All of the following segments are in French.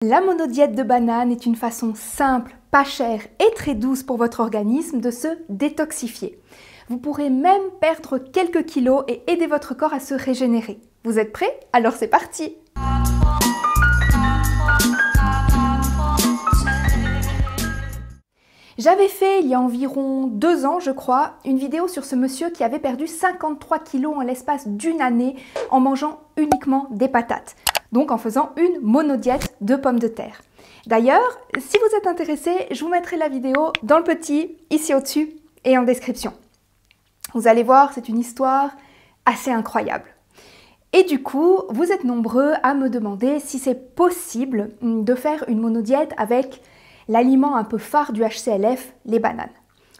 La monodiète de banane est une façon simple, pas chère et très douce pour votre organisme de se détoxifier. Vous pourrez même perdre quelques kilos et aider votre corps à se régénérer. Vous êtes prêts? Alors c'est parti! J'avais fait, il y a environ 2 ans, je crois, une vidéo sur ce monsieur qui avait perdu 53 kilos en l'espace d'une année en mangeant uniquement des patates. Donc en faisant une monodiète de pommes de terre. D'ailleurs, si vous êtes intéressé, je vous mettrai la vidéo dans le petit, ici au-dessus et en description. Vous allez voir, c'est une histoire assez incroyable. Et du coup, vous êtes nombreux à me demander si c'est possible de faire une monodiète avec l'aliment un peu phare du HCLF, les bananes.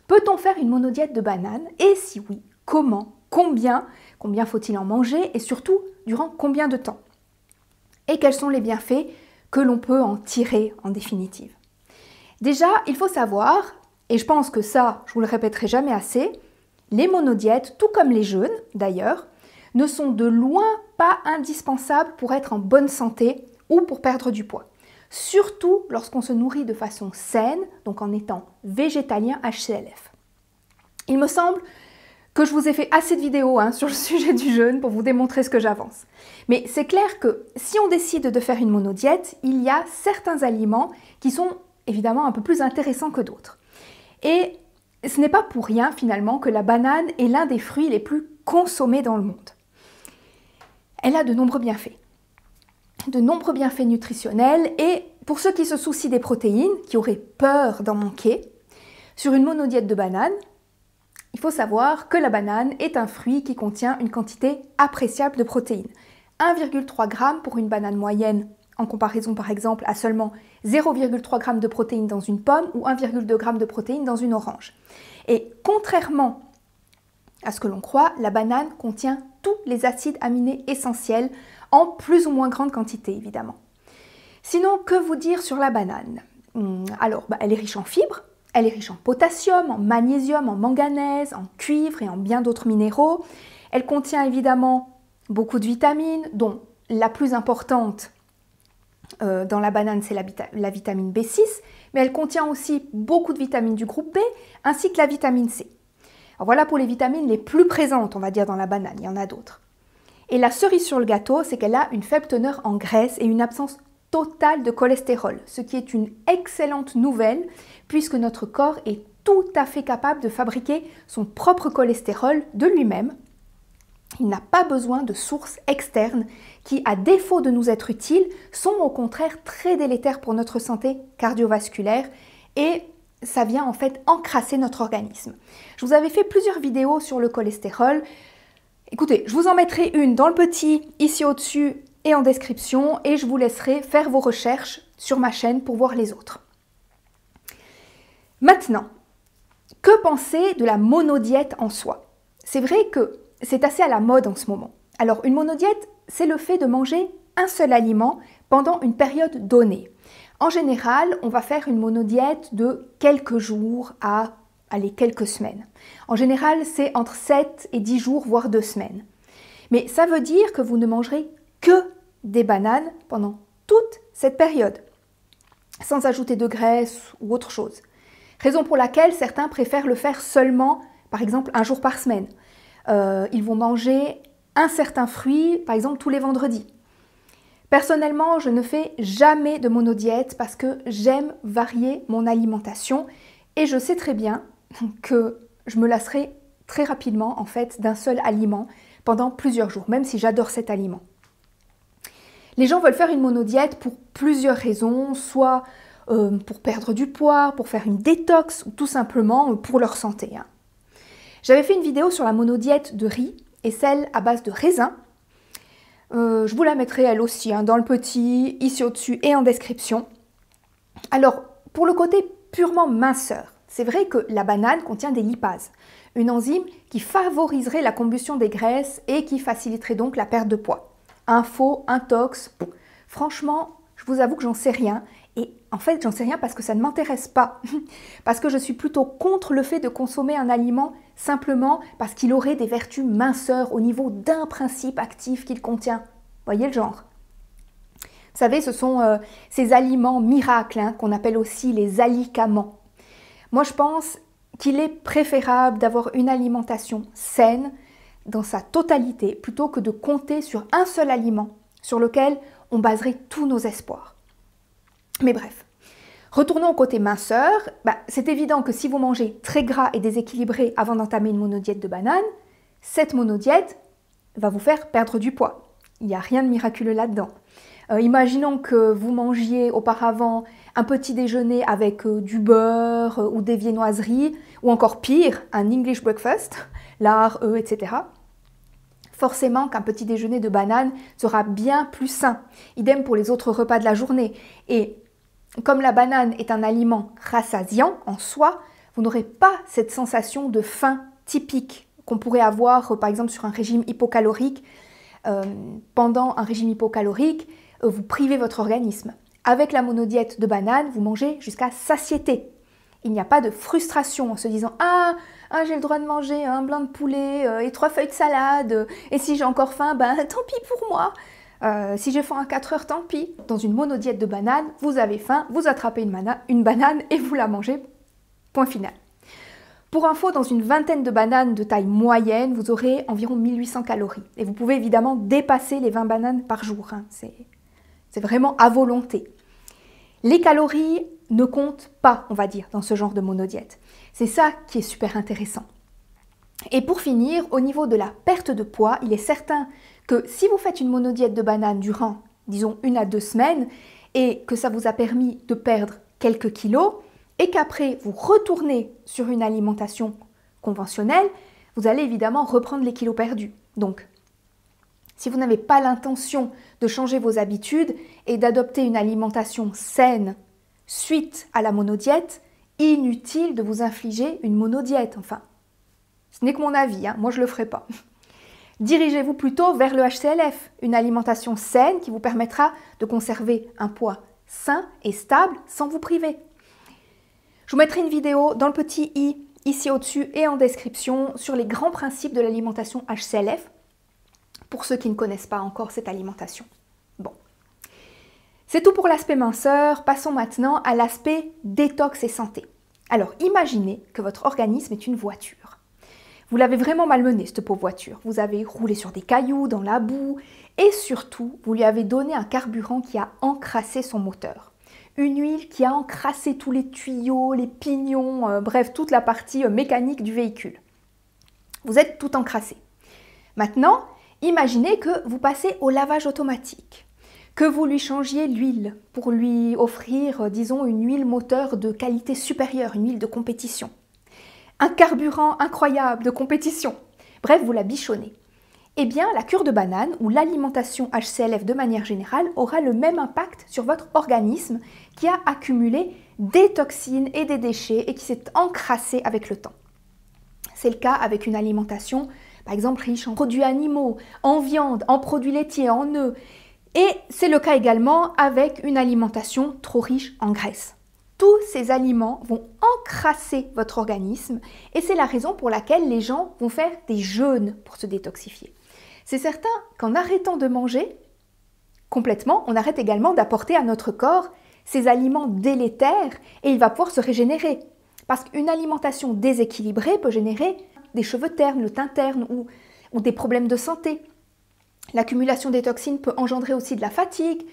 Peut-on faire une monodiète de bananes? Et si oui, comment? Combien faut-il en manger? Et surtout, durant combien de temps? Et quels sont les bienfaits que l'on peut en tirer en définitive? Déjà, il faut savoir, et je pense que ça, je vous le répéterai jamais assez, les monodiètes, tout comme les jeûnes d'ailleurs, ne sont de loin pas indispensables pour être en bonne santé ou pour perdre du poids. Surtout lorsqu'on se nourrit de façon saine, donc en étant végétalien HCLF. Il me semble que je vous ai fait assez de vidéos sur le sujet du jeûne pour vous démontrer ce que j'avance. Mais c'est clair que si on décide de faire une monodiète, il y a certains aliments qui sont évidemment un peu plus intéressants que d'autres. Et ce n'est pas pour rien finalement que la banane est l'un des fruits les plus consommés dans le monde. Elle a de nombreux bienfaits nutritionnels, et pour ceux qui se soucient des protéines, qui auraient peur d'en manquer, sur une monodiète de banane, il faut savoir que la banane est un fruit qui contient une quantité appréciable de protéines. 1,3 g pour une banane moyenne, en comparaison par exemple à seulement 0,3 g de protéines dans une pomme ou 1,2 g de protéines dans une orange. Et contrairement à ce que l'on croit, la banane contient tous les acides aminés essentiels en plus ou moins grande quantité évidemment. Sinon, que vous dire sur la banane? Alors, elle est riche en fibres, elle est riche en potassium, en magnésium, en manganèse, en cuivre et en bien d'autres minéraux. Elle contient évidemment beaucoup de vitamines, dont la plus importante dans la banane, c'est la vitamine B6, mais elle contient aussi beaucoup de vitamines du groupe B, ainsi que la vitamine C. Alors voilà pour les vitamines les plus présentes, on va dire, dans la banane, il y en a d'autres. Et la cerise sur le gâteau, c'est qu'elle a une faible teneur en graisse et une absence totale de cholestérol, ce qui est une excellente nouvelle puisque notre corps est tout à fait capable de fabriquer son propre cholestérol de lui-même. Il n'a pas besoin de sources externes qui, à défaut de nous être utiles, sont au contraire très délétères pour notre santé cardiovasculaire et ça vient en fait encrasser notre organisme. Je vous avais fait plusieurs vidéos sur le cholestérol. Écoutez, je vous en mettrai une dans le petit, ici au-dessus et en description, et je vous laisserai faire vos recherches sur ma chaîne pour voir les autres. Maintenant, que penser de la monodiète en soi? C'est vrai que c'est assez à la mode en ce moment. Alors, une monodiète, c'est le fait de manger un seul aliment pendant une période donnée. En général, on va faire une monodiète de quelques jours à quelques semaines. En général, c'est entre 7 et 10 jours, voire 2 semaines. Mais ça veut dire que vous ne mangerez que des bananes pendant toute cette période, sans ajouter de graisse ou autre chose. Raison pour laquelle certains préfèrent le faire seulement, par exemple, un jour par semaine. Ils vont manger un certain fruit, par exemple, tous les vendredis. Personnellement, je ne fais jamais de monodiète parce que j'aime varier mon alimentation et je sais très bien que je me lasserai très rapidement en fait d'un seul aliment pendant plusieurs jours, même si j'adore cet aliment. Les gens veulent faire une monodiète pour plusieurs raisons, soit pour perdre du poids, pour faire une détox ou tout simplement pour leur santé. J'avais fait une vidéo sur la monodiète de riz et celle à base de raisin. Je vous la mettrai elle aussi dans le petit, ici au-dessus et en description. Alors, pour le côté purement minceur, c'est vrai que la banane contient des lipases, une enzyme qui favoriserait la combustion des graisses et qui faciliterait donc la perte de poids. Info, intox, franchement, je vous avoue que j'en sais rien. Et en fait, j'en sais rien parce que ça ne m'intéresse pas. Parce que je suis plutôt contre le fait de consommer un aliment simplement parce qu'il aurait des vertus minceurs au niveau d'un principe actif qu'il contient. Voyez le genre? Vous savez, ce sont ces aliments miracles hein, qu'on appelle aussi les alicaments. Moi, je pense qu'il est préférable d'avoir une alimentation saine dans sa totalité plutôt que de compter sur un seul aliment sur lequel on baserait tous nos espoirs. Mais bref, retournons au côté minceur. C'est évident que si vous mangez très gras et déséquilibré avant d'entamer une monodiète de banane, cette monodiète va vous faire perdre du poids. Il n'y a rien de miraculeux là-dedans. Imaginons que vous mangiez auparavant un petit déjeuner avec du beurre ou des viennoiseries, ou encore pire, un English breakfast, lard, œufs, etc. Forcément qu'un petit déjeuner de banane sera bien plus sain. Idem pour les autres repas de la journée. Et comme la banane est un aliment rassasiant en soi, vous n'aurez pas cette sensation de faim typique qu'on pourrait avoir par exemple sur un régime hypocalorique. Pendant un régime hypocalorique, vous privez votre organisme. Avec la monodiète de banane, vous mangez jusqu'à satiété. Il n'y a pas de frustration en se disant « Ah, j'ai le droit de manger un blanc de poulet et 3 feuilles de salade, et si j'ai encore faim, tant pis pour moi. Si j'ai faim à 4 heures, tant pis. » Dans une monodiète de banane, vous avez faim, vous attrapez une banane et vous la mangez. Point final. Pour info, dans une vingtaine de bananes de taille moyenne, vous aurez environ 1800 calories. Et vous pouvez évidemment dépasser les 20 bananes par jour. Hein. C'est vraiment à volonté. Les calories ne comptent pas, on va dire, dans ce genre de monodiète. C'est ça qui est super intéressant. Et pour finir, au niveau de la perte de poids, il est certain que si vous faites une monodiète de banane durant, disons, 1 à 2 semaines, et que ça vous a permis de perdre quelques kilos, et qu'après vous retournez sur une alimentation conventionnelle, vous allez évidemment reprendre les kilos perdus. Donc, si vous n'avez pas l'intention de changer vos habitudes et d'adopter une alimentation saine suite à la monodiète, inutile de vous infliger une monodiète. Enfin, ce n'est que mon avis, hein, moi je ne le ferai pas. Dirigez-vous plutôt vers le HCLF, une alimentation saine qui vous permettra de conserver un poids sain et stable sans vous priver. Je vous mettrai une vidéo dans le petit i, ici au-dessus et en description, sur les grands principes de l'alimentation HCLF, pour ceux qui ne connaissent pas encore cette alimentation. Bon. C'est tout pour l'aspect minceur, passons maintenant à l'aspect détox et santé. Alors imaginez que votre organisme est une voiture. Vous l'avez vraiment malmené, cette pauvre voiture. Vous avez roulé sur des cailloux, dans la boue, et surtout, vous lui avez donné un carburant qui a encrassé son moteur. Une huile qui a encrassé tous les tuyaux, les pignons, bref, toute la partie mécanique du véhicule. Vous êtes tout encrassé. Maintenant, imaginez que vous passez au lavage automatique, que vous lui changiez l'huile pour lui offrir, disons, une huile moteur de qualité supérieure, une huile de compétition. Un carburant incroyable de compétition. Bref, vous la bichonnez. Eh bien, la cure de banane ou l'alimentation HCLF de manière générale aura le même impact sur votre organisme qui a accumulé des toxines et des déchets et qui s'est encrassé avec le temps. C'est le cas avec une alimentation, par exemple, riche en produits animaux, en viande, en produits laitiers, en œufs. Et c'est le cas également avec une alimentation trop riche en graisse. Tous ces aliments vont encrasser votre organisme et c'est la raison pour laquelle les gens vont faire des jeûnes pour se détoxifier. C'est certain qu'en arrêtant de manger complètement, on arrête également d'apporter à notre corps ces aliments délétères et il va pouvoir se régénérer. Parce qu'une alimentation déséquilibrée peut générer des cheveux ternes, le teint terne ou des problèmes de santé. L'accumulation des toxines peut engendrer aussi de la fatigue,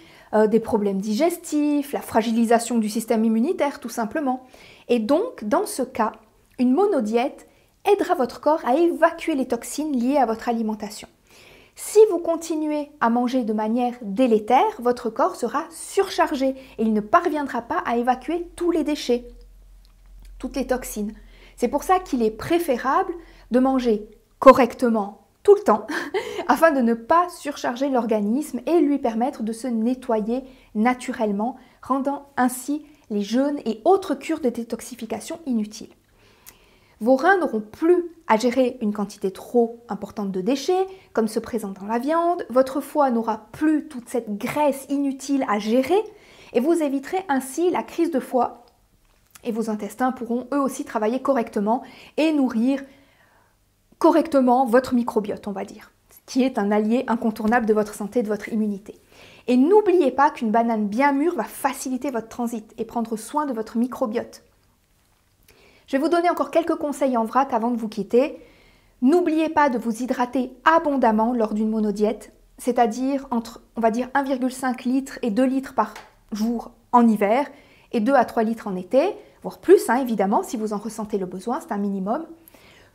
des problèmes digestifs, la fragilisation du système immunitaire tout simplement. Et donc, dans ce cas, une monodiète aidera votre corps à évacuer les toxines liées à votre alimentation. Si vous continuez à manger de manière délétère, votre corps sera surchargé et il ne parviendra pas à évacuer tous les déchets, toutes les toxines. C'est pour ça qu'il est préférable de manger correctement tout le temps afin de ne pas surcharger l'organisme et lui permettre de se nettoyer naturellement, rendant ainsi les jeûnes et autres cures de détoxification inutiles. Vos reins n'auront plus à gérer une quantité trop importante de déchets, comme se présente dans la viande, votre foie n'aura plus toute cette graisse inutile à gérer et vous éviterez ainsi la crise de foie et vos intestins pourront eux aussi travailler correctement et nourrir correctement votre microbiote, on va dire, qui est un allié incontournable de votre santé et de votre immunité. Et n'oubliez pas qu'une banane bien mûre va faciliter votre transit et prendre soin de votre microbiote. Je vais vous donner encore quelques conseils en vrac avant de vous quitter. N'oubliez pas de vous hydrater abondamment lors d'une monodiète, c'est-à-dire entre, on va dire, 1,5 litre et 2 litres par jour en hiver et 2 à 3 litres en été, voire plus, évidemment, si vous en ressentez le besoin, c'est un minimum.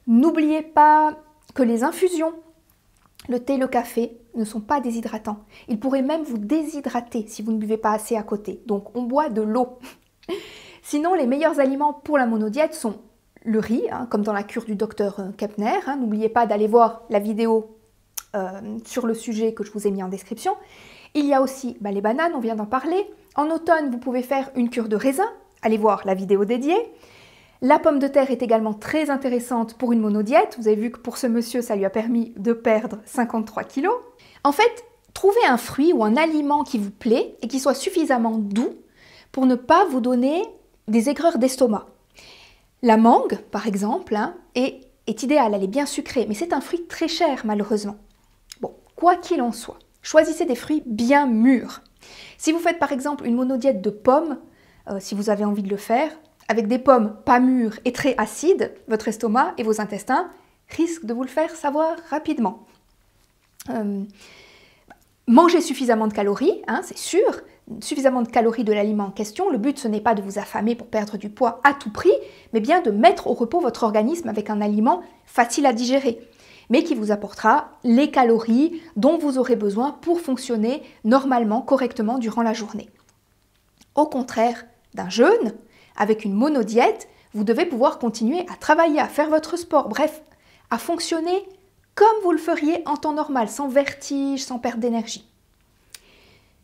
N'oubliez pas que les infusions, le thé, le café, ne sont pas déshydratants. Ils pourraient même vous déshydrater si vous ne buvez pas assez à côté. Donc, on boit de l'eau. Sinon, les meilleurs aliments pour la monodiète sont le riz, comme dans la cure du docteur Kepner. N'oubliez pas d'aller voir la vidéo sur le sujet que je vous ai mis en description. Il y a aussi les bananes, on vient d'en parler. En automne, vous pouvez faire une cure de raisin. Allez voir la vidéo dédiée. La pomme de terre est également très intéressante pour une monodiète. Vous avez vu que pour ce monsieur, ça lui a permis de perdre 53 kilos. En fait, trouvez un fruit ou un aliment qui vous plaît et qui soit suffisamment doux pour ne pas vous donner des aigreurs d'estomac. La mangue, par exemple, est idéale, elle est bien sucrée, mais c'est un fruit très cher, malheureusement. Bon, quoi qu'il en soit, choisissez des fruits bien mûrs. Si vous faites par exemple une monodiète de pommes, si vous avez envie de le faire, avec des pommes pas mûres et très acides, votre estomac et vos intestins risquent de vous le faire savoir rapidement. Mangez suffisamment de calories, c'est sûr, suffisamment de calories de l'aliment en question. Le but, ce n'est pas de vous affamer pour perdre du poids à tout prix, mais bien de mettre au repos votre organisme avec un aliment facile à digérer, mais qui vous apportera les calories dont vous aurez besoin pour fonctionner normalement, correctement durant la journée. Au contraire d'un jeûne, avec une monodiète, vous devez pouvoir continuer à travailler, à faire votre sport, bref, à fonctionner comme vous le feriez en temps normal, sans vertige, sans perte d'énergie.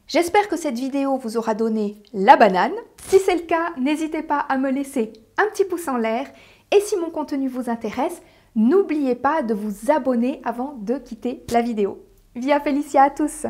J'espère que cette vidéo vous aura donné la banane. Si c'est le cas, n'hésitez pas à me laisser un petit pouce en l'air. Et si mon contenu vous intéresse, n'oubliez pas de vous abonner avant de quitter la vidéo. Via Félicia à tous!